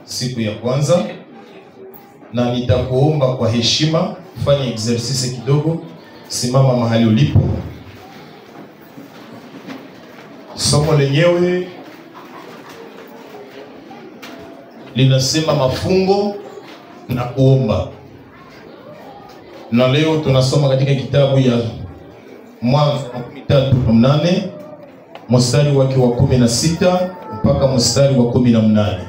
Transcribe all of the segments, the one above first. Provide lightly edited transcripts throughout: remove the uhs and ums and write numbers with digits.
Siku ya kwanza, na nitakuomba kwa heshima fanya exercise kidogo. Simama mahali ulipo. Somo lenyewe linasema mafungo na kuomba, na leo tunasoma katika kitabu ya Mwanzo 3:8 mstari wake wa 16 mpaka mstari wa 18.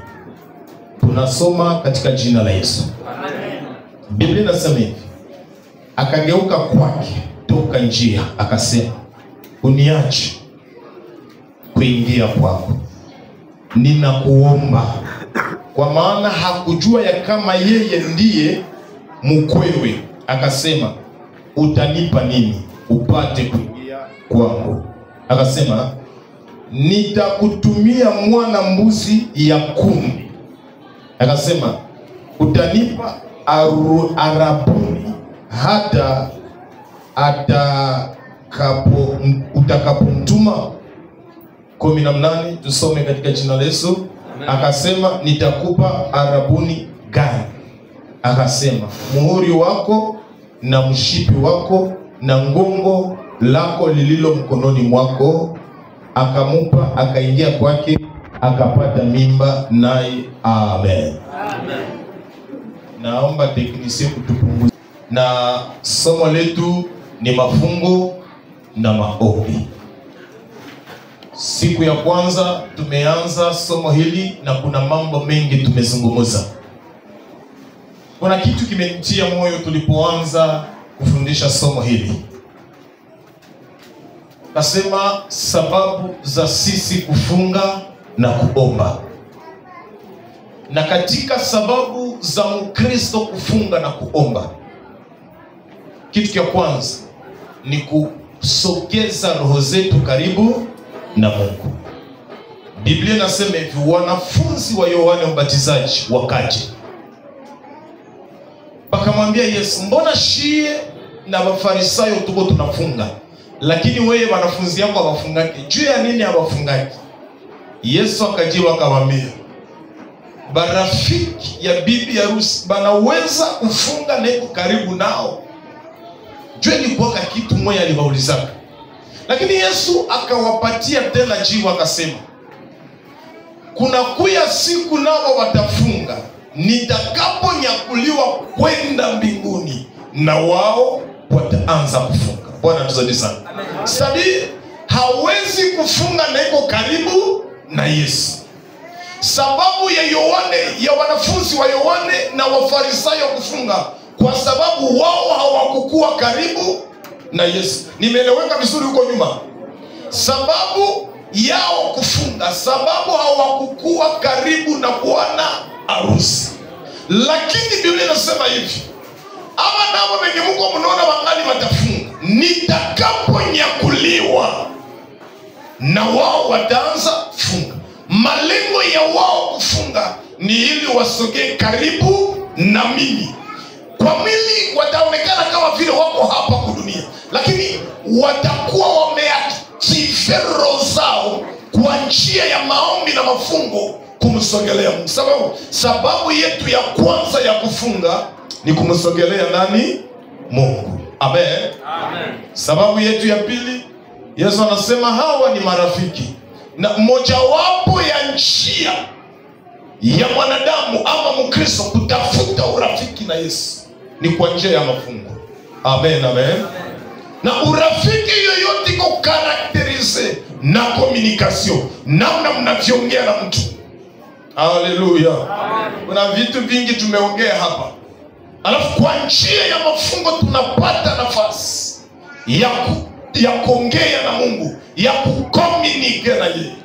Tunasoma katika jina la Yesu. Amen. Biblia inasema hivi: akageuka kwake toka njia, akasema, uniache kuingia kwako, ninakuomba. Kwa maana hakujua ya kama yeye ndiye mkwewe. Akasema, utanipa nini upate kuingia kwangu? Akasema, nitakutumia mwana mbuzi ya 10. Akasema, utanipa arabuni hata utakapomtuma. 18. Tusome katika jina la Yesu. Akasema, nitakupa arabuni gani? Akasema, muhuri wako na mshipi wako na ngongo lako lililo mkononi mwako. Akamupa, akaingia kwake, akapata mimba naye. Amen. Amen. Naomba teknisia kutupunguza. Na somo letu ni mafungo na maombi. Siku ya kwanza tumeanza somo hili na kuna mambo mengi tumezungumza. Kuna kitu kimenitia moyo tulipoanza kufundisha somo hili. Nasema sababu za sisi kufunga na kuomba. Na katika sababu za Mkristo kufunga na kuomba, kitu cha kwanza ni kusogeza roho zetu karibu na Mungu. Biblia inasema hivi: wanafunzi wa Yohana Mbatizaji wakaje, wakamwambia Yesu, mbona shie na Mafarisayo tuko tunafunga, lakini wewe wanafunzi yako hawafungaki? Juu ya nini hawafungaki? Yesu akajibu akamwambia, barafiki ya bibi harusi banaweza kufunga na iko karibu nao. Juu ni kwa kitu moja aliwaulizaka. Lakini Yesu akawapatia tena jibu akasema, kuna kuya siku nao watafunga nitakaponyakuliwa kwenda mbinguni, na wao wataanza kufunga. Bwana tusaidie sana. Sabi hawezi kufunga na iko karibu na Yesu. Sababu ya wanafunzi wa Yohane na Wafarisayo kufunga, kwa sababu wao hawakukuwa karibu na Yesu. Nimeeleweka vizuri huko nyuma? Sababu yao kufunga, sababu hawakukuwa karibu na bwana harusi. Lakini Biblia inasema hivi: ama nao wenye Mungu mnaona wangali watafunga nitakaponyakuliwa, na wao wataanza funga. Malengo ya wao kufunga ni ili wasogee karibu na mimi. Kwa mwili wataonekana kama vile wako hapa kwa dunia, lakini watakuwa wameactive roho zao kwa njia ya maombi na mafungo kumsogelea Mungu. Sababu yetu ya kwanza ya kufunga ni kumsogelea nani? Mungu. Amen. Amen. Sababu yetu ya pili, Yesu anasema hawa ni marafiki, na mojawapo ya njia ya mwanadamu ama Mkristo kutafuta urafiki na Yesu ni kwa njia ya mafungo. Amen, amen. Amen. Na urafiki yoyote iko karakterize na communication, namna mnavyoongea na mtu. Haleluya. Kuna vitu vingi tumeongea hapa, alafu kwa njia ya mafungo tunapata nafasi ya kuongea na Mungu, ya kucommunicate na yeye.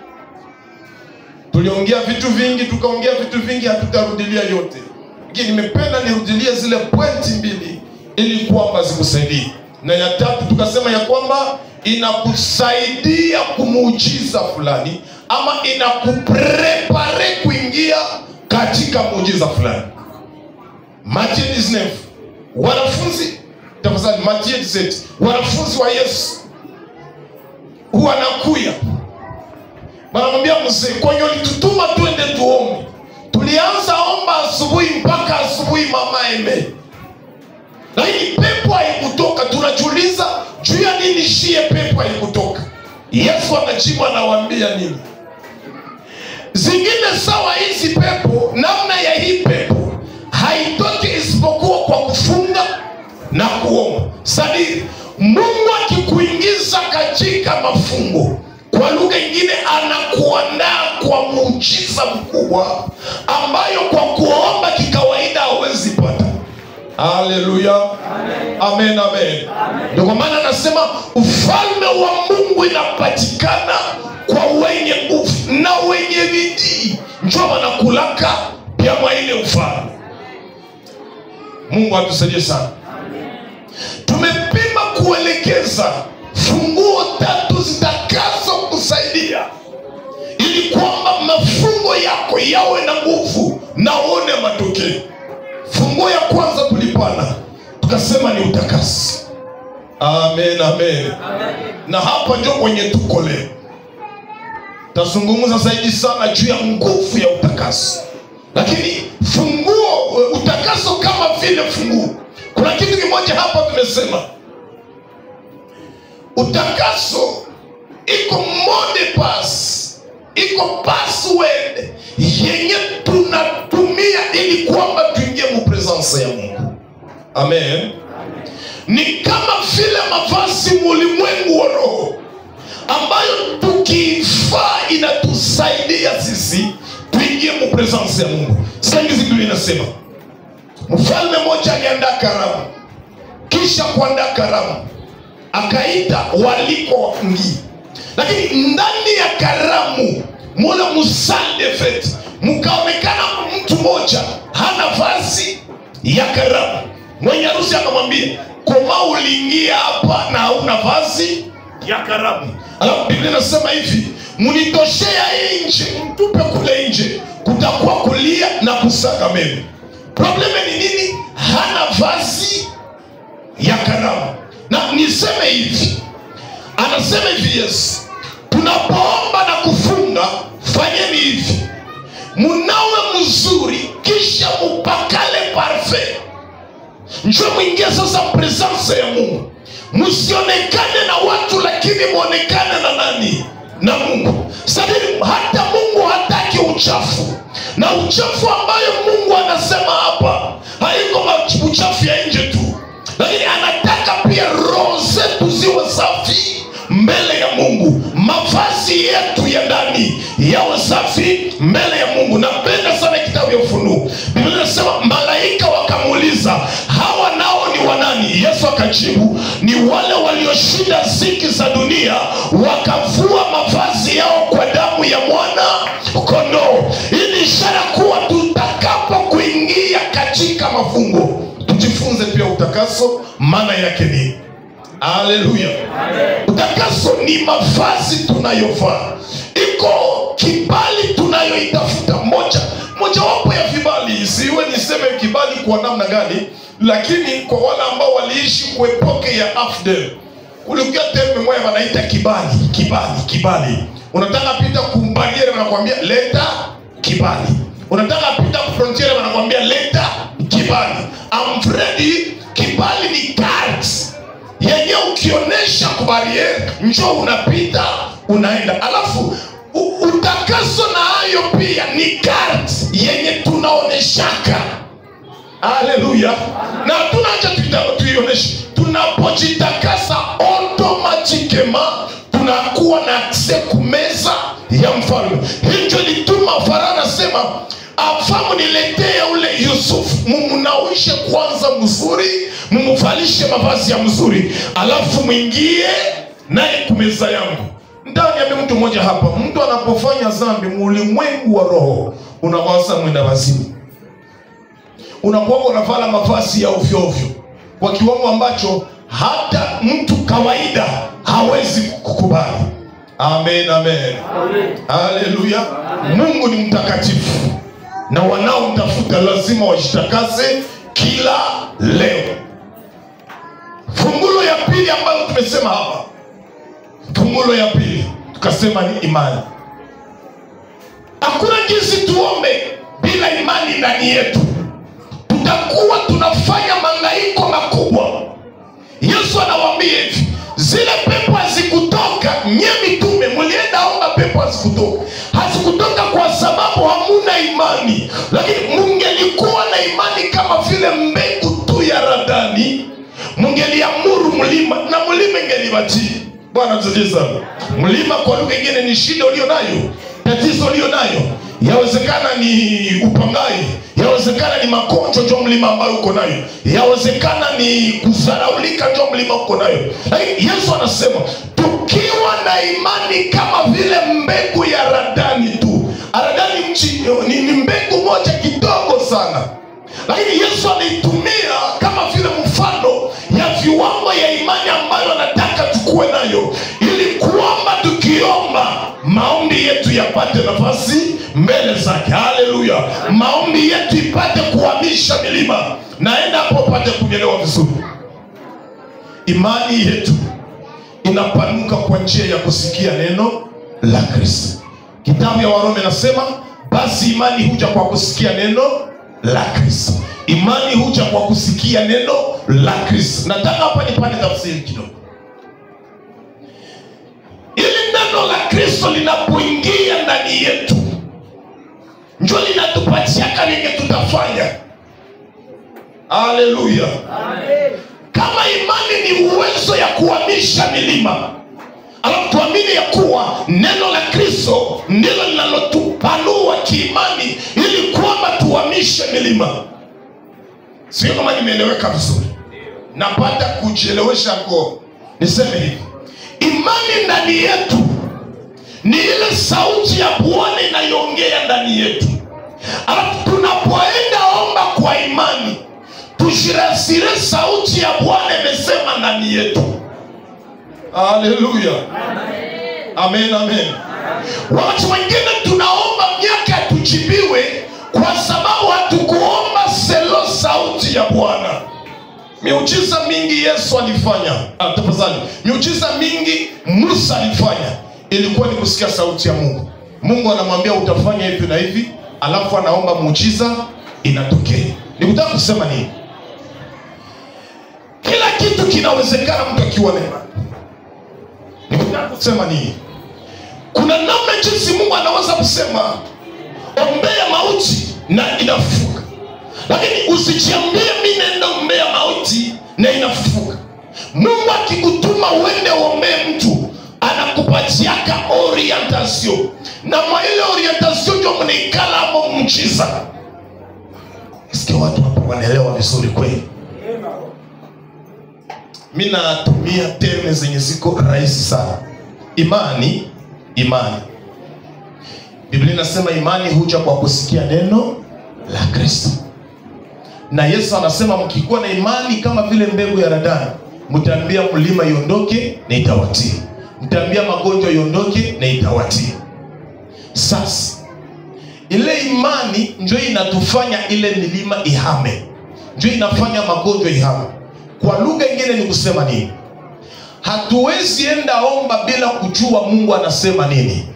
Tuliongea vitu vingi, tukaongea vitu vingi, hatutarudilia yote. Lakini nimependa nirudilie zile pointi mbili ili kwamba zikusaidie. Na ya tatu tukasema ya kwamba inakusaidia kumuujiza fulani, ama inakuprepare kuingia katika muujiza fulani. Mathayo 19. Wanafunzi, tafadhali, Mathayo 17. Wanafunzi wa Yesu wanakuya Wanamwambia mzee, kwenye ulitutuma tuende tuombe. Tulianza omba asubuhi mpaka asubuhi mama eme, lakini pepo haikutoka. Tunajiuliza juu ya nini shie pepo haikutoka. Yesu anajibu, anawaambia nini? Zingine sawa hizi pepo, namna ya hii pepo haitoki isipokuwa kwa kufunga na kuomba. Sadiri, Mungu akikuingiza katika mafungo, kwa lugha nyingine anakuandaa kwa muujiza mkubwa ambayo kwa kuomba kikawaida hauwezi pata. Haleluya. Amen, amen. Ndio kwa maana anasema ufalme wa Mungu inapatikana kwa wenye nguvu na wenye bidii, njoo wanakulaka pia mwa ile ufalme. Mungu atusaidie sana. Tumepima kuelekeza funguo 3 zitakazo kusaidia ili kwamba mafungo yako yawe na nguvu na uone matokeo. Funguo ya kwanza tulipana, tukasema ni utakasi. Amen, amen. Na hapa ndio kwenye tuko leo. Tazungumza zaidi sana juu ya nguvu ya utakasi. Lakini funguo, utakaso kama vile funguo, kuna kitu kimoja hapa tumesema. Utakaso iko mode pass, iko password yenye tunatumia ili kwamba tuingie mu presence ya Mungu. Amen. Ni kama vile mavazi mulimwengu wa roho ambayo tukivaa inatusaidia sisi tuingie mu presence ya Mungu. Sasa hizi Biblia inasema mfalme mmoja aliandaa karamu, kisha kuandaa karamu akaita waliko wengi, lakini ndani ya karamu mule musal de fete mkaonekana mtu mmoja hana vazi ya karamu. Mwenye harusi akamwambia, koma uliingia hapa na hauna vazi ya karamu? Alafu Biblia inasema hivi, munitoshea nje, mtupe kule nje, kutakuwa kulia na kusaga meno. Probleme ni nini? Hana vazi ya karamu. Na niseme hivi, anasema hivi Yesu, tunapoomba na kufunga, fanyeni hivi: munawe mzuri, kisha mupakale parfait. Njoo mwingie sasa presence ya Mungu. Musionekane na watu, lakini muonekane na nani? Na Mungu. Sabini, hata Mungu hataki uchafu. Na uchafu ambayo Mungu anasema hapa haiko uchafu ya nje tu, lakini anataka pia roho zetu ziwe safi mbele ya Mungu. Mavazi yetu ya ndani yawe safi mbele ya Mungu. Napenda sana kitabu ya Ufunuo. Biblia inasema malaika wakamuuliza, hawa nao ni wanani? Yesu akajibu, ni wale walioshinda ziki za dunia, wakavua mavazi yao kwa damu ya mwana kondoo. Hii ni ishara kuwa tutakapo kuingia katika mafungo, tujifunze pia utakaso maana yake ni. Haleluya. Utakaso ni mavazi tunayovaa, iko kibali tunayoitafuta. Moja wapo ya vibali, siwe niseme kibali kwa namna gani, lakini kwa wale ambao waliishi kwa epoke ya Afdel, kulikuwa terme moja wanaita kibali. Unataka pita kumbariere, wanakuambia leta kibali. Unataka pita frontiere, wanakuambia leta kibali. Amfredi, kibali ni cards yenye ukionesha kubariere, njoo unapita unaenda. Alafu utakaso na hayo pia ni cards yenye tunaoneshaka. Haleluya. Na tunacha tuioneshe. Tunapojitakasa automatikema tunakuwa na access kumeza ya mfalme. Hicho lituma Farao anasema, afamu niletee ule Yusufu, mumunawishe kwanza mzuri, mumuvalishe mavazi ya mzuri, alafu mwingie naye kumeza yangu. Ndani ya mtu mmoja hapa, mtu anapofanya dhambi mulimwengu wa roho unakosa mwenda wazimu. Unakuwa unavala mavazi ya ovyo ovyo kwa kiwango ambacho hata mtu kawaida hawezi kukubali. Amen, amen. Haleluya. Mungu ni mtakatifu na wanaomtafuta lazima wajitakase kila leo. Fungulo ya pili ambayo tumesema hapa, fungulo ya pili tukasema ni imani. Hakuna jinsi tuombe bila imani ndani yetu. Tutakuwa tunafanya mangaiko makubwa. Yesu anawaambia hivi, zile pepo hazikutoka, nyie mitume mlienda omba, pepo hazikutoka. Hazikutoka kwa sababu hamuna imani. Lakini mungelikuwa na imani kama vile mbegu tu ya radani, mungeliamuru mlima na mlima ingeliwatii. Bwana tujiza. Mlima kwa lugha nyingine ni shida ulio nayo, tatizo ulio nayo. Yawezekana ni upangai, yawezekana ni magonjwa ndio mlima ambayo uko nayo, yawezekana ni kudharaulika ndio mlima uko nayo. Lakini Yesu anasema tukiwa na imani kama vile mbegu ya radani tu. Radani ni mbegu moja kidogo sana, lakini Yesu anaitumia kama vile mfano ya viwango ya imani ambayo anataka tukue nayo, ili kuomba, tukiomba maombi yetu yapate nafasi mbele zake. Haleluya. Maombi yetu ipate kuhamisha milima. Naenda hapo upate kuelewa vizuri. Imani yetu inapanuka kwa njia ya kusikia neno la Kristo. Kitabu ya Warumi nasema, basi imani huja kwa kusikia neno la Kristo. Imani huja kwa kusikia neno la Kristo. Nataka hapa nipate tafsiri kidogo. Ili neno la Kristo linapoingia ndani yetu, ndio linatupatia kile tutafanya. Haleluya. Amen. Kama imani ni uwezo ya kuhamisha milima, alafu tuamini ya kuwa neno la Kristo ndilo linalotupanua kiimani ili kwamba tuhamishe milima. Sio kama nimeeleweka vizuri? Napata kujielewesha kwa niseme hivi. Imani ndani yetu ni ile sauti ya Bwana inayoongea ndani yetu. Alafu tunapoenda omba kwa imani, tushirasire sauti ya Bwana imesema ndani yetu. Haleluya. Amen, amen. Watu wengine tunaomba miaka tujibiwe kwa sababu hatukuomba selo sauti ya Bwana. Miujiza mingi Yesu alifanya. Tafadhali. Miujiza mingi Musa alifanya, ilikuwa ni kusikia sauti ya Mungu. Mungu anamwambia utafanya hivi na hivi, alafu anaomba muujiza inatokea. Nikutaka kusema nini? Kila kitu kinawezekana mtu akiwa na imani. Nikutaka kusema nini? Kuna namna jinsi Mungu anaweza kusema ombea mauti na inafufuka. Lakini usijiambie mimi nenda ombea mauti na inafufuka. Mungu akikutuma uende uombee mtu, anakupatiaka orientation. Na mwa ile orientation ndio mnaikala hapo muujiza. Sikia watu hapa wanaelewa vizuri kweli. Mimi natumia terms zenye ziko rahisi sana. Imani. Biblia inasema imani huja kwa kusikia neno la Kristo. Na Yesu anasema mkikuwa na imani kama vile mbegu ya radani, mtaambia mlima iondoke na itawatii. Mtaambia magonjwa iondoke na itawatii. Sasa ile imani ndio inatufanya ile milima ihame. Ndio inafanya magonjwa ihame. Kwa lugha nyingine ni kusema nini? Hatuwezi enda omba bila kujua Mungu anasema nini.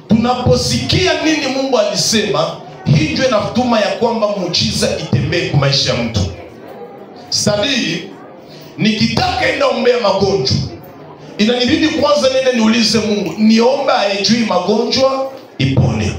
Tunaposikia nini Mungu alisema, hii ndio inatuma ya kwamba muujiza itembee kwa maisha ya mtu. Sadi nikitaka enda ombea magonjwa, inanibidi kwanza nende niulize Mungu, niomba ajui magonjwa ipone.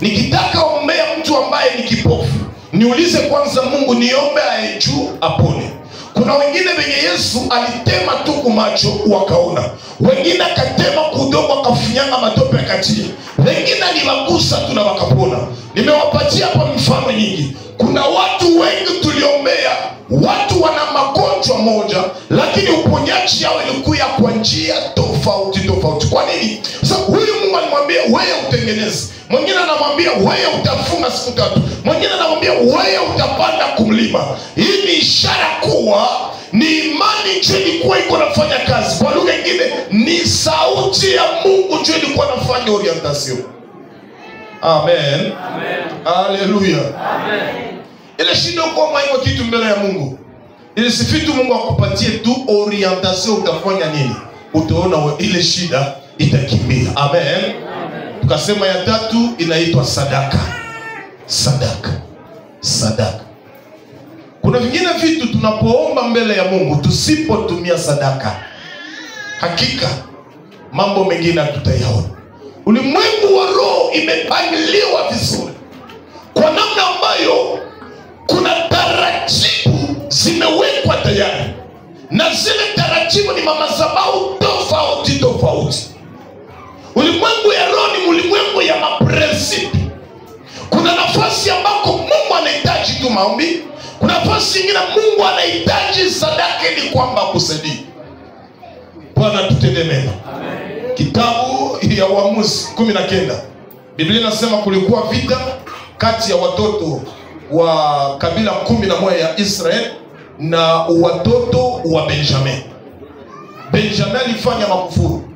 Nikitaka ombea mtu ambaye ni kipofu, niulize kwanza Mungu, niombe ajue apone. Kuna wengine wenye Yesu alitema tu kumacho wakaona. Wengine akatema kudogo akafinyanga matope akatia. Wengine aliwagusa tu na wakapona. Nimewapatia hapa mifano nyingi. Kuna watu wengi tuliombea, watu wana magonjwa moja, lakini uponyaji yao ilikuwa kwa njia tofauti. Kwa nini? Sasa huyu Mungu alimwambia wewe utengeneze. Mwingine anamwambia wewe utafunga siku 3. Mwingine anamwambia wewe utapanda kumlima. Hii ni ishara kuwa ni imani ndio ilikuwa iko nafanya kazi. Kwa lugha nyingine ni sauti ya Mungu ndio ilikuwa nafanya orientation. Amen. Haleluya. Amen. Ile shida kwa maigo kitu mbele ya Mungu. Ile sifitu Mungu akupatie tu orientation utafanya nini? Utaona ile shida itakimbia. Amen. Tukasema ya tatu inaitwa sadaka. Sadaka. Sadaka. Kuna vingine vitu tunapoomba mbele ya Mungu tusipotumia sadaka, hakika mambo mengine tutayaona. Ulimwengu wa roho imepangiliwa vizuri kwa namna ambayo kuna taratibu zimewekwa tayari, na zile taratibu ni madhabahu tofauti tofauti. Ulimwengu ya roho ni ulimwengu ya maprincipe. Kuna nafasi ambako Mungu anahitaji tu maombi, kuna nafasi nyingine Mungu anahitaji sadaka ili kwamba akusaidie. Bwana tutende mema. Amen. Kitabu ya Waamuzi 19, Biblia inasema kulikuwa vita kati ya watoto wa kabila 11 ya Israeli na watoto wa Benjamin. Benjamin alifanya makufuru,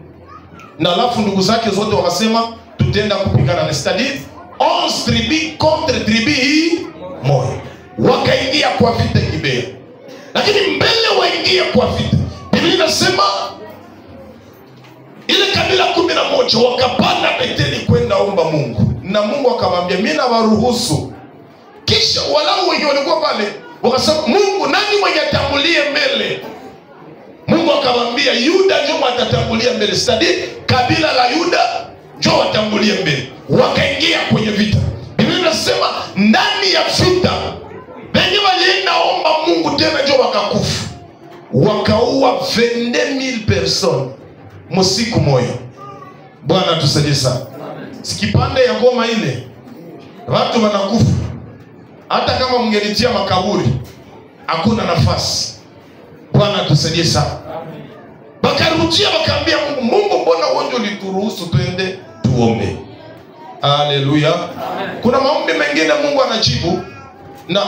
na alafu ndugu zake zote wakasema tutaenda kupigana na stadi 11 tribi contre tribi moja. Wakaingia kwa vita Gibea. Lakini mbele waingia kwa vita, Biblia inasema ile kabila 11 wakapanda Beteli kwenda omba Mungu, na Mungu akamwambia mimi na waruhusu. Kisha walau wengi walikuwa pale wakasema Mungu nani mwenye atangulie mbele? Mungu akamwambia Yuda ndio atatangulia mbele. Stadi kabila la Yuda ndio watangulie mbele. Wakaingia kwenye vita. Biblia inasema ndani ya vita wengi walienda omba Mungu tena ndio wakakufa. Wakaua 22,000 personnes msiku moja. Bwana tusaidie sana. Sikipande ya Goma ile watu wanakufa. Hata kama mngelitia makaburi hakuna nafasi. Bwana tusaidie sana. Bakarudia wakaambia Mungu, Mungu mbona wewe ulituruhusu twende tuombe? Haleluya. Kuna maombi mengine Mungu anajibu na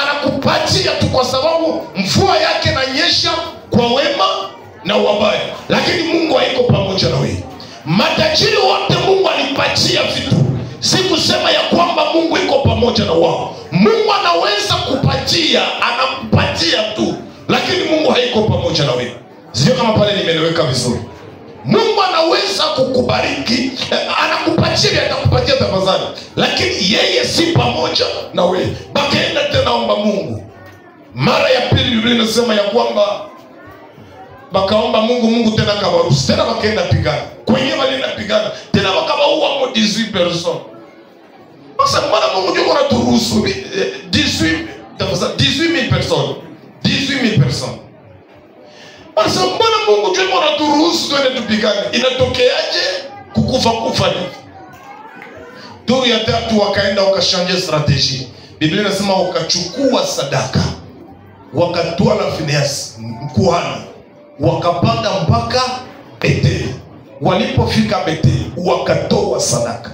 anakupatia tu kwa sababu mvua yake inanyesha kwa wema na wabaya, lakini Mungu haiko pamoja na wewe. Matajiri wote Mungu alipatia vitu, si kusema ya kwamba Mungu iko pamoja na wao. Mungu anaweza kupatia, anakupatia tu, lakini Mungu haiko pamoja na wewe. Sio kama pale nimeeleweka vizuri. Mungu anaweza kukubariki, anakupatia, atakupatia tafadhali, lakini yeye si pamoja na wewe. Bakaenda tena omba Mungu. Mara ya pili Biblia inasema ya kwamba bakaomba Mungu, Mungu tena kawaruhusu. Tena bakaenda pigana. Kwenye walienda pigana, tena wakawaua 18 personnes. Sasa mbona Mungu ndio anaturuhusu 18,000 personnes? 18,000 personnes. Sasa mbona Mungu ndio anaturuhusu twende tupigane? Inatokeaje kukufa hivi? Turu ya tatu wakaenda wakashanje strategy. Biblia inasema wakachukua sadaka, wakatoa na Finehasi mkuhani, wakapanda mpaka Beteli. Walipofika Beteli wakatoa sadaka,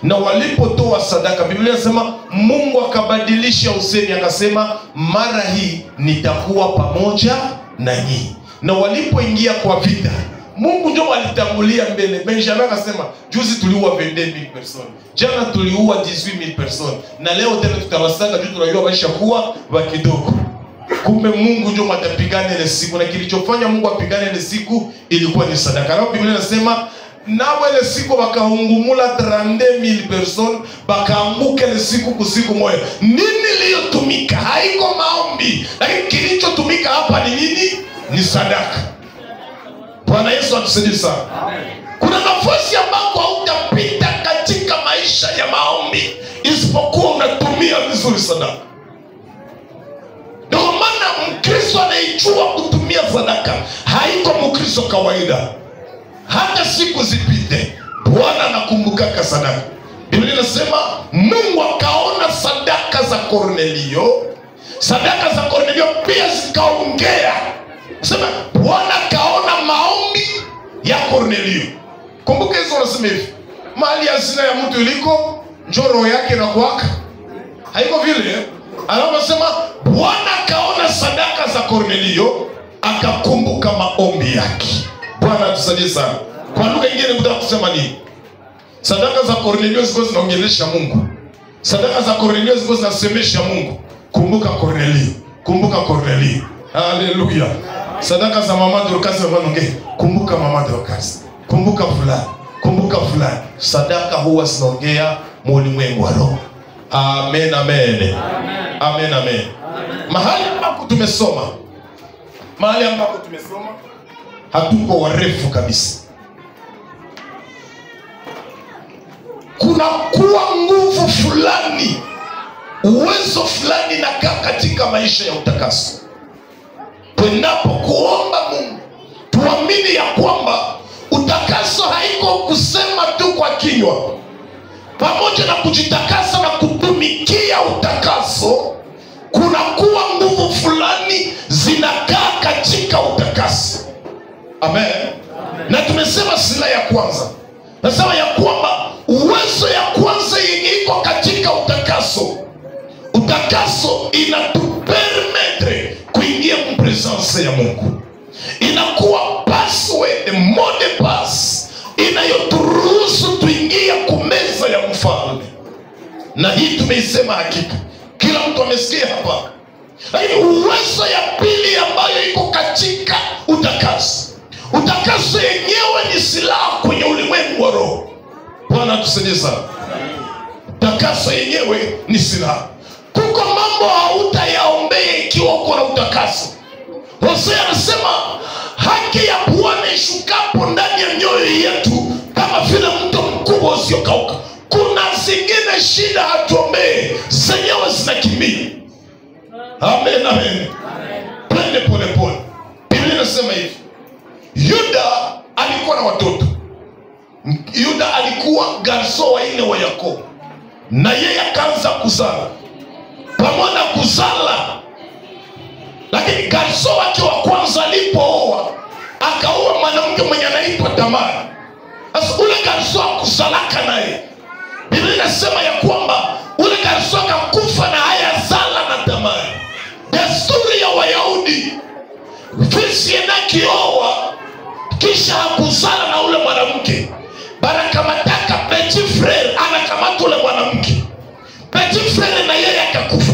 na walipotoa sadaka Biblia inasema Mungu akabadilisha usemi, akasema mara hii nitakuwa pamoja na nyinyi. Na walipoingia kwa vita Mungu ndio alitangulia mbele. Benjamin akasema juzi tuliua 22,000 personnes, jana tuliua 18,000 personnes, na leo tena tutawasaka juu tunajua maisha kuwa wa kidogo. Kumbe Mungu ndio atapigana ile siku, na kilichofanya Mungu apigane ile siku ilikuwa ni sadaka. Na Biblia inasema nao ile siku wakaungumula 32,000 personnes, bakaanguka ile siku kusiku moja. Nini iliyotumika? Haiko maombi, lakini kilichotumika hapa ni nini? Ni sadaka. Bwana Yesu atusaidie sana. Kuna nafasi ambako hautapita katika maisha ya maombi isipokuwa unatumia vizuri sadaka. Ndio maana Mkristo anayejua kutumia sadaka haiko Mkristo kawaida. Hata siku zipite, Bwana anakumbukaka sadaka. Biblia inasema Mungu akaona sadaka za Kornelio. Sadaka za Kornelio pia zikaongea. Sema Bwana kaona maombi ya Kornelio. Kumbuka hizo unasema hivi, mali hazina ya mtu iliko njoo roho yake na kuwaka. Haiko vile. Anasema Bwana kaona sadaka za Kornelio, akakumbuka maombi yake. Bwana tusaidie sana. Kwa lugha nyingine nataka kusema nini? Sadaka za Kornelio zilikuwa zinaongelesha Mungu. Sadaka za Kornelio zilikuwa zinasemesha Mungu. Kumbuka Kornelio. Kumbuka Kornelio. Haleluya. Sadaka za mama Dorcas wanaongea. Kumbuka mama Dorcas. Kumbuka fulani. kumbuka fulani. Sadaka huwa zinaongea ulimwengu wa roho. Amen, amen. Amen, amen. Mahali ambapo tumesoma hatuko warefu kabisa. Kuna kuwa nguvu fulani, uwezo fulani nakaa katika maisha ya utakaso. Tunapokuomba Mungu, tuamini ya kwamba utakaso haiko kusema tu kwa kinywa. Pamoja na kujitakasa na kutumikia utakaso, kuna kuwa nguvu fulani zinakaa katika utakaso. Amen. Na tumesema silaha ya kwanza, nasema ya kwamba uwezo ya kwanza yenye iko katika utakaso inatupermetre kuingia mpresence ya Mungu. Inakuwa password, mode pass inayoturuhusu tuingie kumeza ya mfalme. Na hii tumeisema hakika, kila mtu amesikia hapa. Lakini uwezo ya pili ambayo iko katika utakaso yenyewe ni silaha kwenye ulimwengu wa roho. Bwana tusaidie sana. Utakaso yenyewe ni silaha. Kuko mambo hautayaombea ikiwa uko na utakaso. Hosea anasema haki ya Bwana ishukapo ndani ya mioyo yetu kama vile mto mkubwa usiokauka. Kuna zingine shida hatuombee, zenyewe zinakimbia. Amen, amen. Twende pole pole. Biblia inasema hivi, Yuda alikuwa na watoto. Yuda alikuwa garso wa 4 wa Yakobo, na yeye akaanza kuzala. Pamoja na kuzala, lakini garso wake wa kwanza alipooa, akaoa mwanamke mwenye anaitwa Tamari. Sasa ule garso akuzalaka naye, Biblia inasema ya kwamba ule garso akakufa na haya zala na Tamari. Desturi ya Wayahudi, fisi inakioa kisha hakuzala na ule mwanamke, barakamataka petit frère anakamata ule mwanamke. Petit frère na yeye akakufa.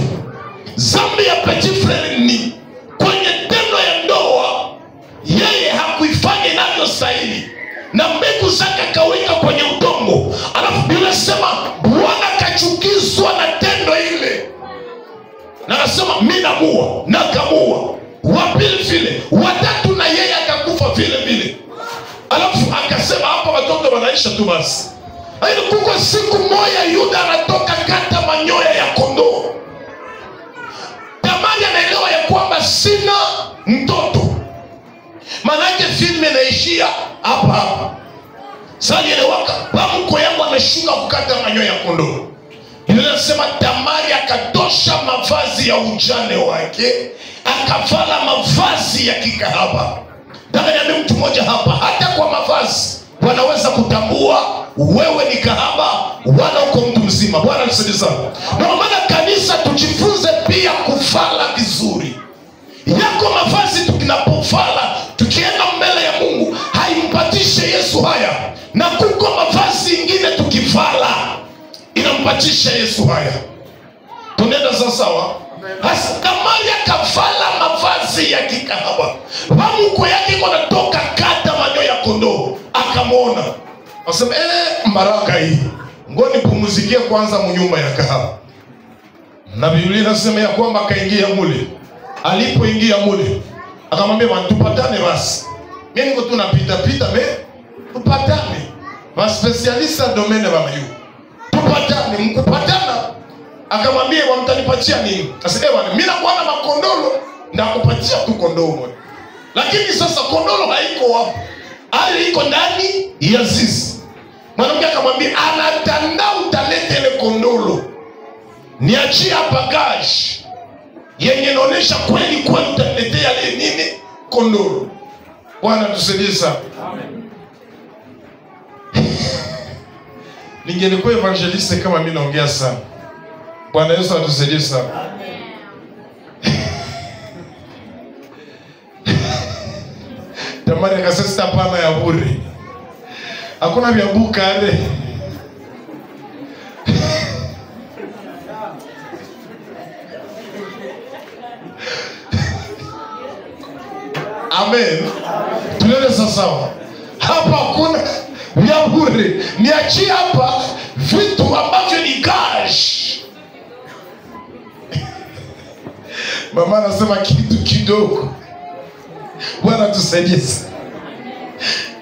Zambi ya petit frère ni kwenye tendo ya ndoa, yeye hakuifanya inavyostahili, na mbegu zake akaweka kwenye udongo. Alafu Biblia inasema Bwana kachukizwa na tendo ile, na anasema mimi namuua, na kamua. Wa pili vile, watatu na yeye akakufa vile vile. Alafu akasema hapa watoto wanaisha tu basi. Hayo kuko siku moja Yuda anatoka kata manyoya ya kondoo. Tamari anaelewa ya kwamba sina mtoto. Manake filme inaishia hapa. Sasa elewaka, pamko yangu ameshuka kukata manyoya ya kondoo. Inasema Tamari akatosha mavazi ya ujane wake, akavala mavazi ya kikahaba. Nataka niambie mtu mmoja hapa, hata kwa mavazi wanaweza kutambua wewe ni kahaba wala uko mtu mzima. Bwana tusaidie sana. Ndio maana kanisa tujifunze pia kuvala vizuri. Yako mavazi tukinapovala, tukienda mbele ya Mungu, haimpatishe Yesu haya. Na kuko mavazi ingine tukivala inampatisha Yesu haya. Tunaenda sawa? Hasa Tamari akavala mavazi ya kikahaba. Mko yake kunatoka kata manyoya ya kondoo. Akamwona. Akasema mbaraka hii, ngoni pumuzikie kwanza mnyumba ya kahaba. Na Biblia inasema ya kwamba akaingia mule. Alipoingia mule, akamwambia tupatane basi. Mimi niko tu napita tupatane. Ma specialista domaine wa mayu. Tupatane, mkupatana. Akamwambia mtanipatia nini? Akasema bwana, mimi nakuona makondolo na kupatia tu kondoo. Lakini sasa kondolo haiko hapo. Ali iko ndani ya zizi. Mwanamke akamwambia anatanda utalete ile kondolo. Niachie hapa gash yenye inaonyesha kweli kwa utaletea ile nini kondolo. Bwana tusaidie sana. Amen. Ningelikuwa evangeliste kama mimi naongea sana. Bwana Yesu atusaidie sana. Amen. Tamari akasema hapana ya bure. Hakuna vya bukare. Amen. Tulele sawa. Hapa vya bure. Niachie hapa vitu ambavyo ni cash. Mama anasema kitu kidogo. Bwana tusaidie.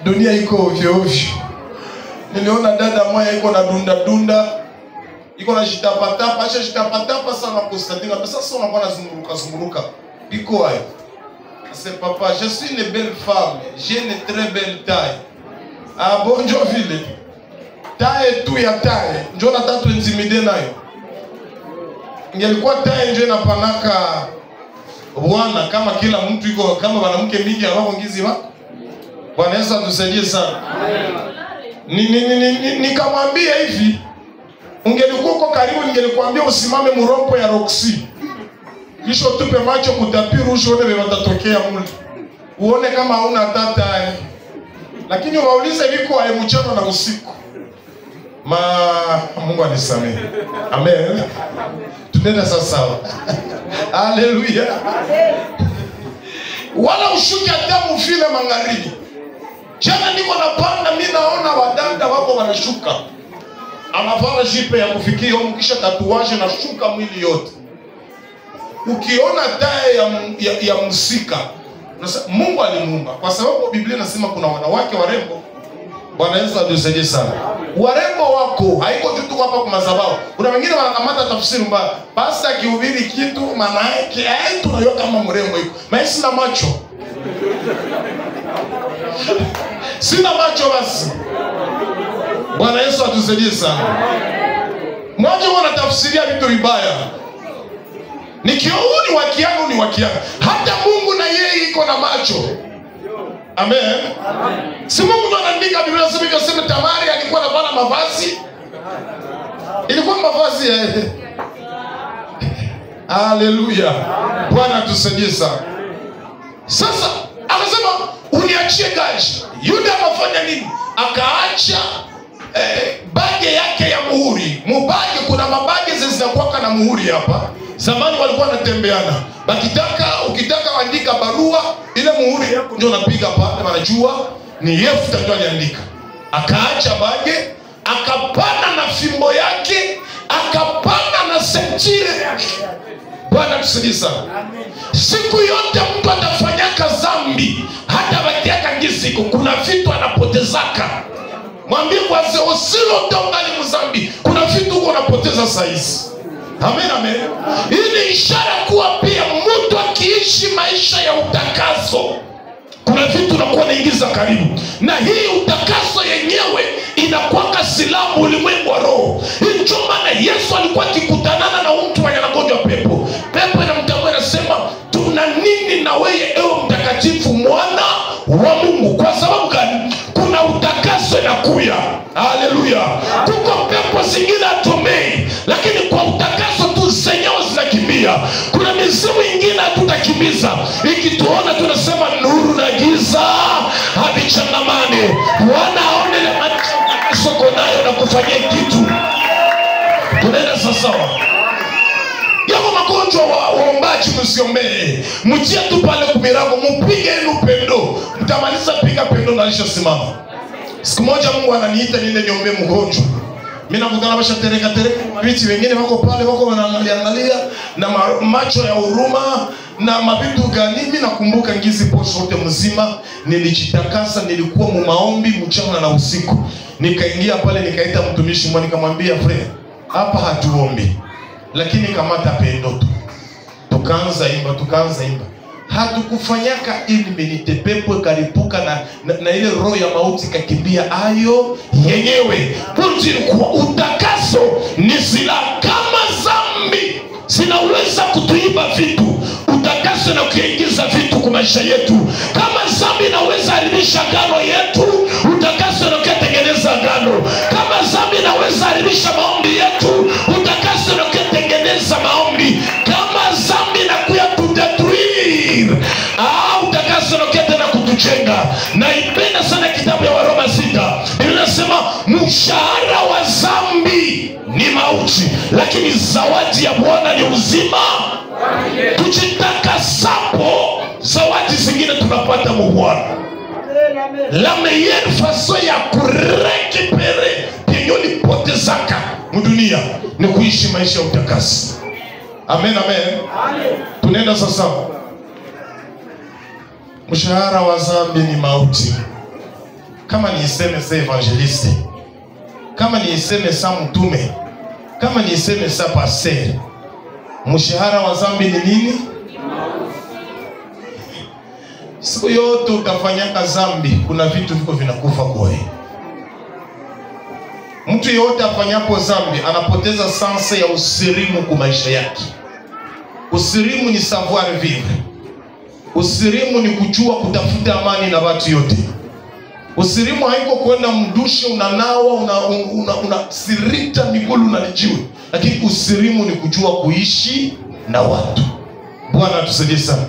Dunia iko ovyo ovyo. Niliona dada moja iko na dunda iko na jitapatapa, acha jitapatapa sana Constantine. Sasa unakuwa zunguruka. Iko hayo. C'est papa, je suis une belle femme, j'ai une très belle taille. Ah bon, njo vile. Taille tu ya taille. Njo na tatu intimide nayo. Ingelikuwa taille njo inapanaka bwana kama kila mtu iko kama wanamke mingi hawako ngizi wako. Bwana Yesu atusaidie sana. Nikamwambia hivi, ungelikuwa uko karibu ningelikuambia usimame murompo ya Roxy. Kisha tupe macho kutapiru uone watatokea mule. Uone kama hauna tata. Lakini waulize viko aye mchana na usiku. Mungu anisamehe. Amen. Tunenda sasa. Haleluya. Wala ushuke hata mfile magharibi. Jana niko napanda mimi naona wadanda wako wanashuka. Anavaa jipe ya kufikia huko kisha tatuaje na shuka mwili yote. Ukiona tae ya msika, Mungu alimuumba. Kwa sababu Biblia inasema kuna wanawake warembo. Bwana Yesu atusaidie sana. Warembo wako haiko tu hapa kwa madhabahu. Kuna wengine wanakamata tafsiri mbaya. Basi akihubiri kitu maana yake tunajua kama mrembo yuko. Mimi sina macho. Sina macho basi. Bwana Yesu atusaidie sana. Mmoja wanatafsiria vitu vibaya. Nikioni wakiano ni wakiano. Hata Mungu na yeye iko na macho. Amen. Si Mungu anaandika Biblia inasema Tamari alikuwa anavaa mavazi. Ilikuwa mavazi ya Haleluya. Bwana tusaidie sana. Sasa akasema uniachie gaji. Yuda akafanya nini? Akaacha bage yake ya muhuri. Mubage kuna mabage zinakuwa na muhuri hapa. Zamani walikuwa wanatembeana. Ukitaka andika barua, ile muhuri yako ndio unapiga pale wanajua ni Yefta ndio aliandika. Akaacha bage, akapanda na fimbo yake, akapanda na sentire yake. Bwana tusaidie sana. Siku yote mtu atafanyaka dhambi, hata bakiaka ngisiku kuna vitu anapotezaka. Mwambie kwa usilo tongali mzambi, kuna vitu uko unapoteza saizi. Amen, amen. Hii ni ishara kuwa pia mtu akiishi maisha ya utakaso, kuna vitu unakuwa naingiza karibu. Na hii utakaso yenyewe inakuwa silaha ulimwengu wa roho. Hii ndio maana Yesu alikuwa akikutanana na mtu mwenye anagonjwa pepo. Pepo inamtambua inasema, tuna nini na wewe ewe mtakatifu mwana wa Mungu? Kwa sababu gani? Kuna utakaso inakuya. Haleluya. Kuko pepo zingine hatumei, lakini kwa utakaso tu zenyewe zinakimbia. Kuna mizimu ingine hatutakimbiza. Ikituona tunasema nuru na giza havichangamane. Wanaone ile matakaso nayo na kufanyia kitu. Tunaenda sasa. Yako magonjwa waombaji msiombee. Mtia tu pale kumirango, mpige upendo. Mtamaliza piga pendo na alisha simama. Siku moja Mungu ananiita niende niombe mgonjwa. Mimi nakutana basha tereka viti wengine wako pale wako wanaangalia na macho ya huruma na mabitu gani. Mimi nakumbuka ngizi posho yote mzima nilijitakasa, nilikuwa mu maombi mchana na usiku. Nikaingia pale nikaita mtumishi mmoja nikamwambia, "Frere, hapa hatuombi, lakini kamata pendo tu." Tukaanza imba. Hatukufanyaka ili milite pepo karipuka na ile roho ya mauti kakimbia ayo yenyewe. Punti kwa utakaso ni silaha. Kama zambi zinaweza kutuiba vitu, utakaso na kuingiza vitu kwa maisha yetu. Kama zambi inaweza haribisha agano yetu, utakaso na kutengeneza agano. Kama zambi inaweza haribisha maombi yetu, utakaso na kutengeneza maombi. Kama zambi na utakaso nokete na kutuchenga. Na ipenda sana kitabu ya Waroma 6. Inasema mshahara wa dhambi ni mauti, lakini zawadi ya Bwana ni uzima. Tujitakasapo, zawadi zingine tunapata mu Bwana. La meilleure façon ya kurekipere kenyo lipotezaka mudunia ni kuishi maisha ya utakasi. Amen, amen. Tunaenda sasa. Mshahara wa dhambi ni mauti. Kama niiseme sa evangeliste, kama niiseme sa mtume, kama niiseme sa pasteur, mshahara wa dhambi ni nini? Siku yote utafanyaka dhambi, kuna vitu viko vinakufa kwawe. Mtu yote afanyapo dhambi anapoteza sansa ya usirimu kwa maisha yake. Usirimu ni savoir vivre. Usirimu ni kujua kutafuta amani na watu yote. Usirimu haiko kwenda mdushe unanawa unasirita migulu unalijiwe. Lakini usirimu ni kujua kuishi na watu. Bwana tusaidie sana.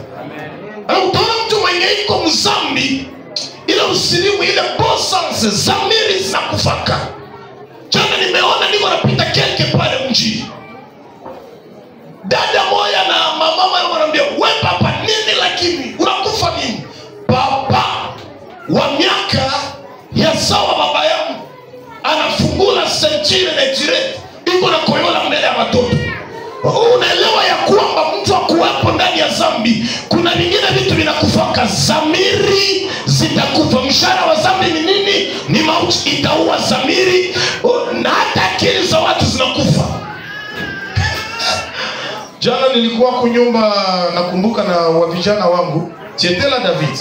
Amen. Utaona mtu mwenye iko mzambi, ile usirimu, ile bosanse, zamiri zinakufaka. Jana nimeona niko napita keke pale mji. Dada moja na mama wanambia, "We papa nini lakini unakufa nini?" Baba wa miaka ya sawa baba yangu anafungula sentire na jirete iko na koyola mbele ya watoto. Unaelewa ya kwamba mtu akuwepo ndani ya dhambi, kuna vingine vitu vinakufaka. Zamiri zitakufa. Mshahara wa dhambi ni nini? Ni mauti. Itaua zamiri na hata akili za watu zinakufa. Jana nilikuwa kunyumba, nakumbuka na wavijana wangu, Chetela David.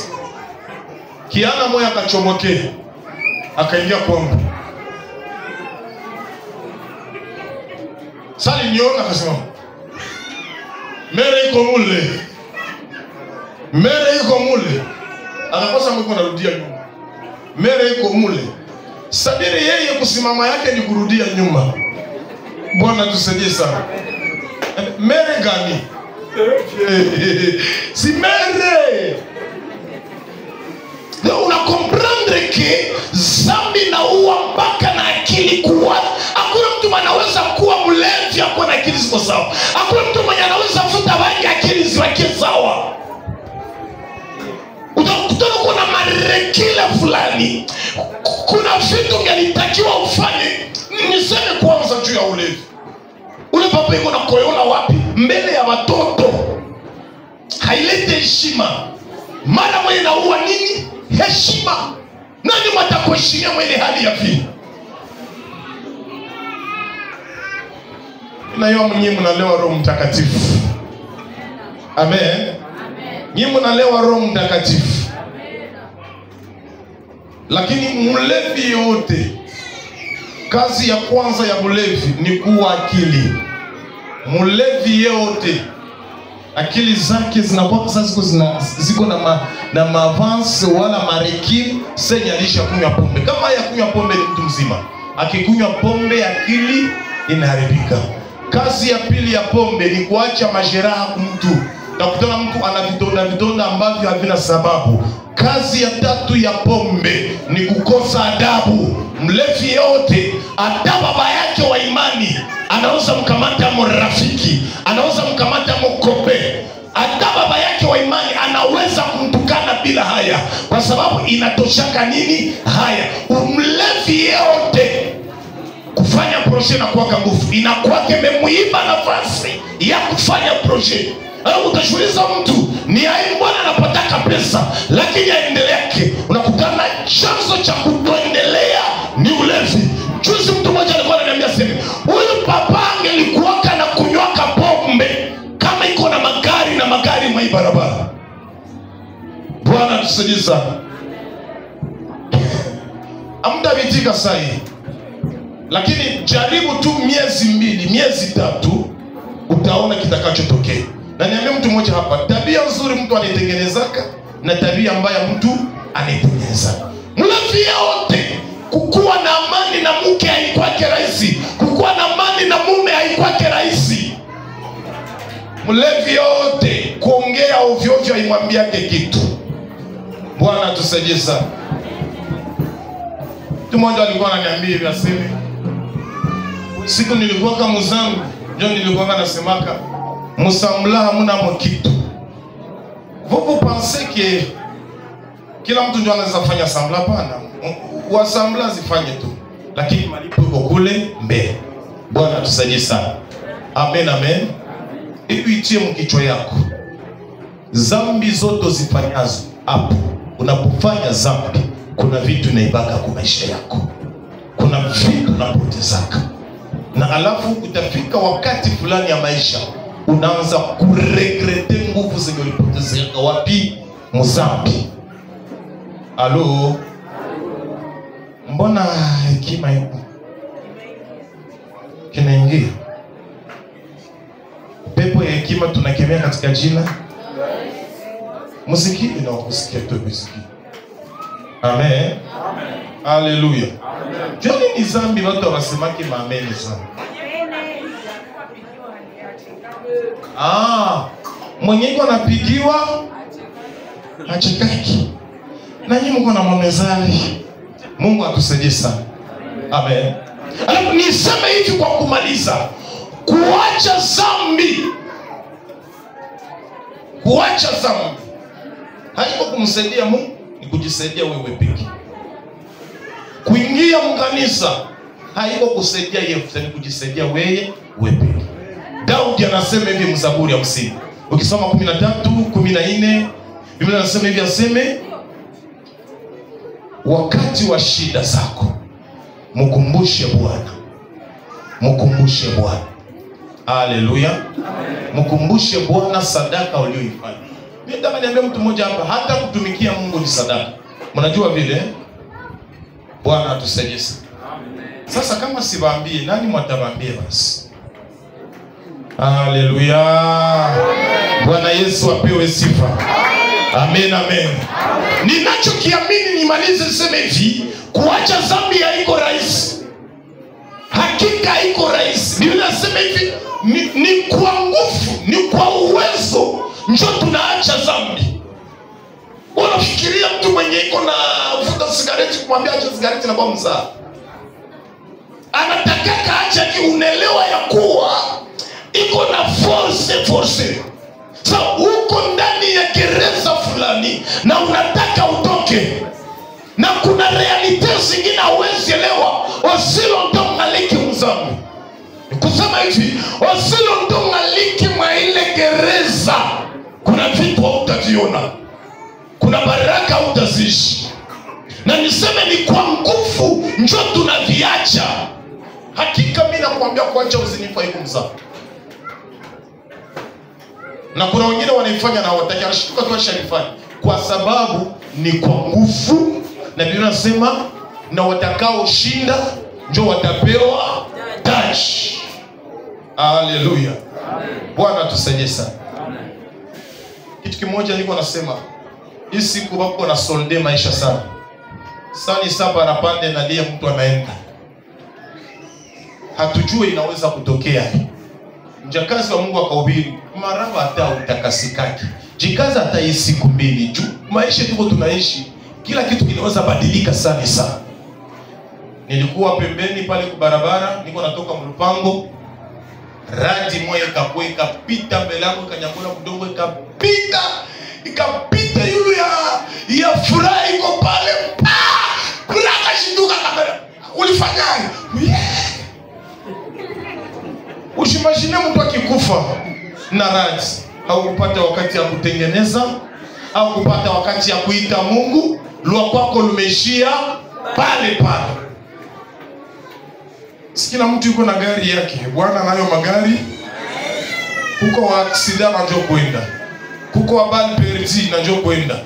Kiana moya akachomokea, akaingia kwangu. Sali niona akasema, "Mere iko mule. Mere iko mule." Akakosa mwiko narudia nyuma. Mere iko mule. Sabiri yeye kusimama yake ni kurudia nyuma. Bwana tusaidie sana. Mere gani? Si mere. Una comprendre que zambi na uwa mpaka na akili kuwa. Hakuna mtu anaweza kuwa mlevi akuwa na akili ziko sawa. Hakuna mtu mwenye anaweza futa bangi akili ziweke sawa. Utakutana kuna marekila fulani. Kuna vitu ungelitakiwa ufanye. Niseme kwanza juu ya ulevi. Ule papa yuko na koyola wapi? Mbele ya watoto. Hailete heshima. Mara mwenye na uwa nini? Heshima. Nani matakuheshimia mwele hali ya vile? Inayo mwenye mnalewa Roho Mtakatifu. Amen. Nyinyi mnalewa Roho Mtakatifu. Lakini mlevi yote, kazi ya kwanza ya mlevi ni kuwa akili. Mlevi yote akili zake zinakuwa sasa ziko na maavance wala marekil senya alisha kunywa pombe. Kama ya kunywa pombe ni mtu mzima, akikunywa pombe akili inaharibika. Kazi ya pili ya pombe ni kuacha majeraha kwa mtu. Utakutana mtu ana vidonda ambavyo havina sababu. Kazi ya tatu ya pombe ni kukosa adabu. Mlevi yote, hata baba yake wa imani anaweza mkamata mrafiki, anaweza mkamata mkope. Hata baba yake wa imani anaweza kumtukana bila haya, kwa sababu inatoshaka nini? Haya. Mlevi yote kufanya projet na kuwaka nguvu, inakuwa kememuiba nafasi ya kufanya projet. Utashuhuliza mtu ni ai bwana anapataka pesa lakini aendeleake. Unakutana chanzo cha kutoendelea ni ulevi. Juzi mtu mmoja alikuwa ananiambia sema, "Huyu papa angelikuwaka na kunywaka pombe kama iko na magari mwa barabara." Bwana tusaidie sana. Amda vitika sahi. Lakini jaribu tu miezi 2, miezi 3 utaona kitakachotokea. Na niambia mtu mmoja hapa, tabia nzuri mtu anaitengenezaka na tabia mbaya mtu anaitengeneza. Mlevi yote kukuwa na amani na mke haikwake rahisi. Kukuwa na amani na mume haikwake rahisi. Mlevi yote kuongea ovyo ovyo haimwambiake kitu. Bwana tusaidie sana. Mtu mmoja alikuwa ananiambia hivi aseme, siku nilikuwa kama mzangu, ndio nilikuwa nasemaka, "Musamla hamuna mkitu." Vous pensez que Kila mtu ndio anaweza kufanya sambla, hapana. Wa sambla zifanye tu, lakini malipo yuko kule mbele. Bwana tusaidie sana. Amen, amen. Hivi itie mkichwa yako, zambi zote zifanyazo hapo, unapofanya zambi, kuna vitu inaibaka kwa maisha yako, kuna vitu unapotezaka, na alafu utafika wakati fulani ya maisha unaanza kuregrete nguvu zenye ulipotezeka wapi? Mzambi. Alo, mbona hekima iko kinaingia? Pepo ya hekima tunakemea katika jina. Muziki na kusikia tu muziki. Amen. Haleluya. Joni ni zambi watu wasemake maameni sana. Mwenyewe anapigiwa achekaki. Na nyinyi mko na mwamezali. Mungu atusaidie sana. Amen. Alafu niseme hivi kwa kumaliza, kuacha zambi. Kuacha zambi haiko kumsaidia Mungu, ni kujisaidia wewe peke. Kuingia mkanisa haiko kusaidia Yesu, ni kujisaidia wewe peke. Daudi anasema hivi Mzaburi 50. Ukisoma 13:14, Biblia inasema hivi, aseme wakati wa shida zako mkumbushe Bwana. Mkumbushe Bwana. Haleluya. Mkumbushe Bwana sadaka uliyoifanya. Mimi nataka niambie mtu mmoja hapa, hata kutumikia Mungu ni sadaka. Mnajua vile? Bwana atusaidie. Sasa kama siwaambie, nani mtawaambia basi? Haleluya. Bwana Yesu apewe sifa. Amen, amen. Ninachokiamini nimalize niseme hivi, kuacha dhambi haiko rahisi. Hakika haiko rahisi. Biblia inasema hivi, ni kwa nguvu, ni kwa uwezo ndio tunaacha dhambi. Unafikiria mtu mwenye iko na vuta sigareti kumwambia acha sigareti na kwa mzaa, anataka kaacha kiunelewa ya kuwa iko na force. Sasa uko ndani ya gereza fulani na unataka utoke, na kuna realite zingine hauwezi elewa. Osilo ndongaliki mzambi. Kusema hivi, osilo ndongaliki mwa ile gereza, kuna vitu utaviona, kuna baraka utazishi. Na niseme ni kwa nguvu ndio tunaviacha. Hakika mimi nakwambia kuacha uzinifu haiko mzambi. Na kuna wengine wanaifanya na hawataki, anashtuka tu ashalifanya kwa sababu ni kwa nguvu. Na Biblia inasema na watakao shinda ndio watapewa taji. Haleluya. Bwana tusaidie sana. Kitu kimoja niko nasema, hii siku wako na solde maisha sana. Sani saba na pande na lia mtu anaenda, hatujui inaweza kutokea. Mjakazi wa Mungu akahubiri, maraba hata utakasikaki. Jikaza hata hii siku mbili juu maisha tuko tunaishi, kila kitu kinaweza badilika sana. Nilikuwa pembeni pale kwa barabara, niko natoka mlupango, radi moja ikapita mbele yangu, ikanyakula mdogo, ikapita yule ya furaha iko pale, kulaka shinduka kamera. Ulifanyaje? Ushimashine mtu akikufa na radi, au kupata wakati ya kutengeneza, au kupata wakati ya kuita Mungu, lua kwako lumeishia pale. Sikila mtu yuko na gari yake. Bwana nayo magari. Kuko wa aksida na njoo kwenda, kuko wa bali perdi na njoo kwenda.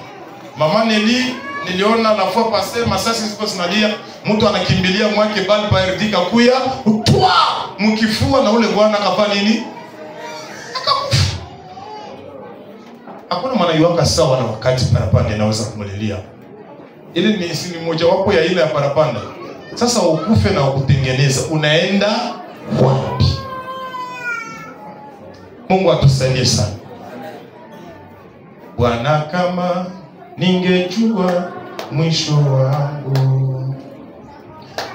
Mama niliona na fois passé masasi ziko zinalia, mtu anakimbilia mwake bali perdi kakuya utwa mkifua, na ule bwana akafanya nini? Akakufa. Hakuna maana yuaka sawa na wakati parapanda inaweza kumulilia. Ile ni moja wapo ya ile ya parapanda. Sasa ukufe na ukutengeneza, unaenda wapi? Mungu atusaidie sana. Bwana, kama ningejua mwisho wangu,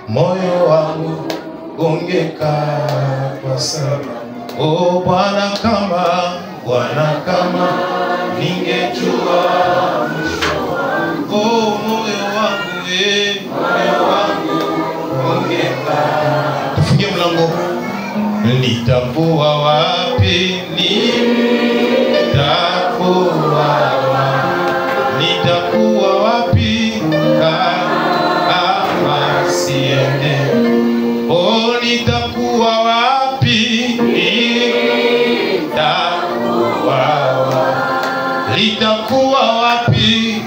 moyo wangu ungekaa kwa salama. Oh Bwana, kama ningejua mwisho wangu, nitakuwa wapi? Nitakuwa wapi kama siende? Oh, nitakuwa wapi? Litakuwa wapi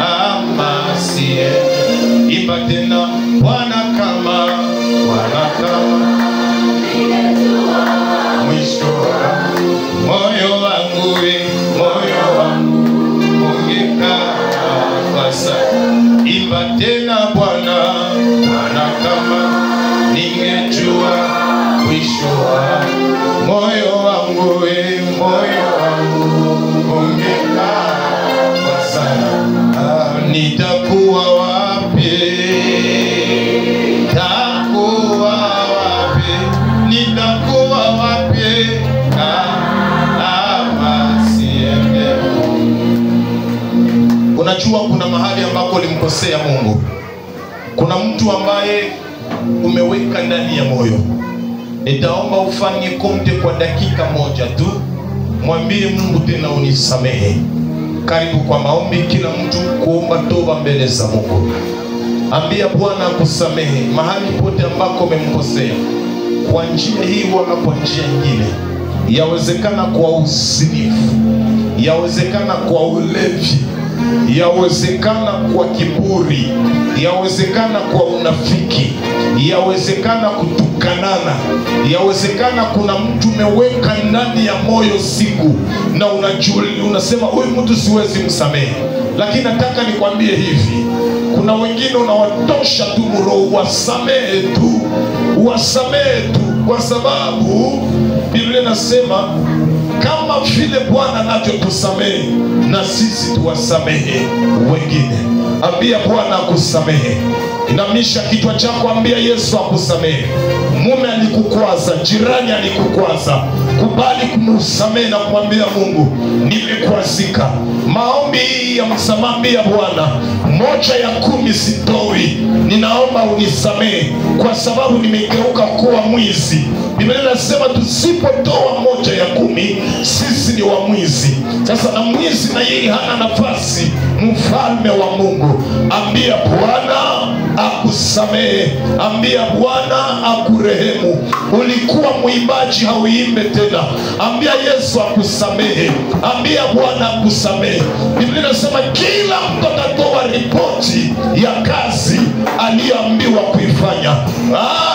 kama siende? Imba tena, Bwana kama mwisho moyo wangu ungekaa sasa. Imba tena, Bwana kama ningejua mwisho moyo wangu ungekaa sana. Nitakuwa wapi? Nitakuwa wapi kama siende? Unajua kuna mahali ambako ulimkosea Mungu. Kuna mtu ambaye umeweka ndani ya moyo. Nitaomba ufanye konte kwa dakika moja tu. Mwambie Mungu tena unisamehe. Karibu kwa maombi, kila mtu kuomba toba mbele za Mungu. Ambia Bwana akusamehe mahali pote ambako umemkosea. Kwa njia hii wala kwa njia nyingine. Yawezekana kwa uzinifu, yawezekana kwa ulevi, yawezekana kwa kiburi, yawezekana kwa unafiki, yawezekana kutukanana, yawezekana kuna mtu umeweka ndani ya moyo siku na unasema huyu mtu siwezi msamehe. Lakini nataka nikwambie hivi, kuna wengine unawatosha tu mroho, wasamehe tu, kwa sababu Biblia inasema kama vile Bwana anavyotusamehe na sisi tuwasamehe wengine. Ambia Bwana akusamehe. Inamisha kichwa chako, ambia Yesu akusamehe. Mume alikukwaza, jirani alikukwaza, kubali kumsamehe na kumwambia Mungu, nimekwazika. Maombi hii ya msamaha, ambia Bwana, 1 ya 10 sitoi, ninaomba unisamehe kwa sababu nimegeuka kuwa mwizi. Biblia inasema tusipotoa 1 ya 10 sisi ni wa mwizi. Sasa na mwizi na yeye hana nafasi mfalme wa Mungu. Ambia Bwana akusamehe, ambia Bwana akurehemu. Ulikuwa mwimbaji, hauimbe tena. Ambia Yesu akusamehe, ambia Bwana akusamehe. Biblia inasema kila mtu atatoa ripoti ya kazi aliyoambiwa kuifanya.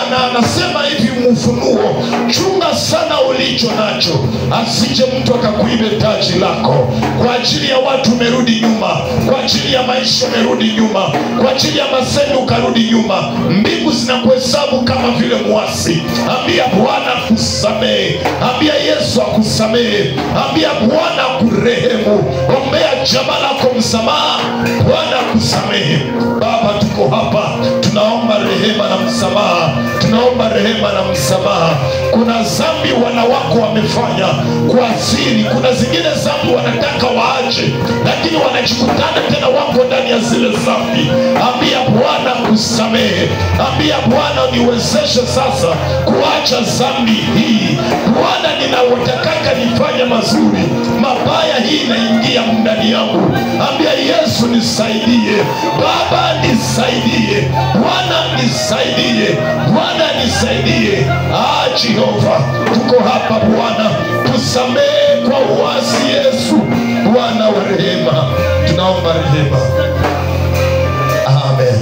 Na anasema hivi Ufunuo, chunga sana ulicho nacho, asije mtu akakuibe taji lako. Kwa ajili ya watu umerudi nyuma, kwa ajili ya maisha umerudi nyuma, kwa ajili ya masemi ukarudi nyuma. Mbingu zinakuhesabu kama vile mwasi. Ambia Bwana akusamehe, ambia Yesu akusamehe, ambia Bwana akurehemu. Ombea jamaa lako msamaha, Bwana akusamehe. Baba, tuko hapa, tunaomba rehema na msamaha, tunaomba rehema na msamaha. Kuna dhambi wanawako wamefanya kwa siri, kuna zingine dhambi wanataka waache, lakini wanajikutana tena wako ndani ya zile dhambi. Ambia Bwana kusamehe, ambia Bwana niwezeshe sasa kuacha dhambi hii. Bwana, ninawataka nifanye mazuri, mabaya hii inaingia ndani yangu. Ambia Yesu nisaidie, Baba nisaidie, Bwana nisaidie, Bwana nisaidie. Jehova, tuko hapa Bwana, tusamehe kwa uasi. Yesu Bwana wa rehema, tunaomba rehema. Amen.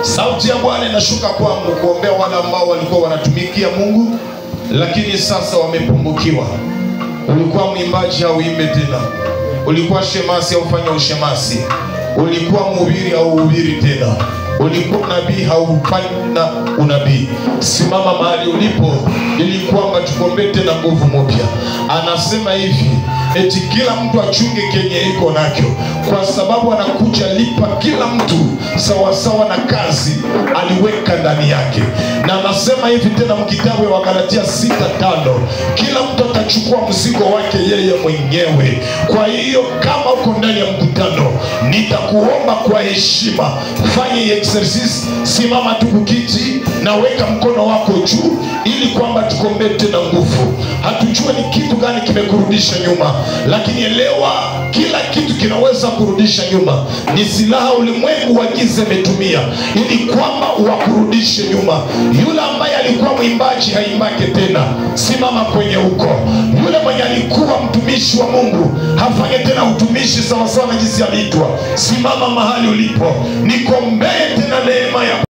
Sauti ya Bwana inashuka kwangu kuombea wale ambao walikuwa wanatumikia Mungu lakini sasa wamepungukiwa. Ulikuwa mwimbaji, hauimbe tena. Ulikuwa shemasi, haufanya ushemasi. Ulikuwa mhubiri, au uhubiri tena. Ulikuwa nabii, haufanyi na unabii. Simama mahali ulipo ili kwamba tukuombee tena nguvu mpya. Anasema hivi, eti kila mtu achunge kenye iko nacho, kwa sababu anakuja lipa kila mtu sawa sawa na kazi aliweka ndani yake. Na anasema hivi tena mkitabu wa Galatia 6:5, kila mtu atachukua mzigo wake yeye mwenyewe. Kwa hiyo kama uko ndani ya mkutano, nitakuomba kwa heshima, fanye exercise, simama tu kukiti na weka mkono wako juu ili kwamba tukombe tena nguvu. Hatujua ni kitu gani kimekurudisha nyuma, lakini elewa kila kitu kinaweza kurudisha nyuma. Ni silaha ulimwengu wa giza umetumia ili kwamba wakurudishe nyuma. Yule ambaye alikuwa mwimbaji haimbake tena, simama kwenye huko. Yule mwenye alikuwa mtumishi wa Mungu hafanye tena utumishi sawa sawa na jinsi aliitwa, simama mahali ulipo. Nikombee tena neema ya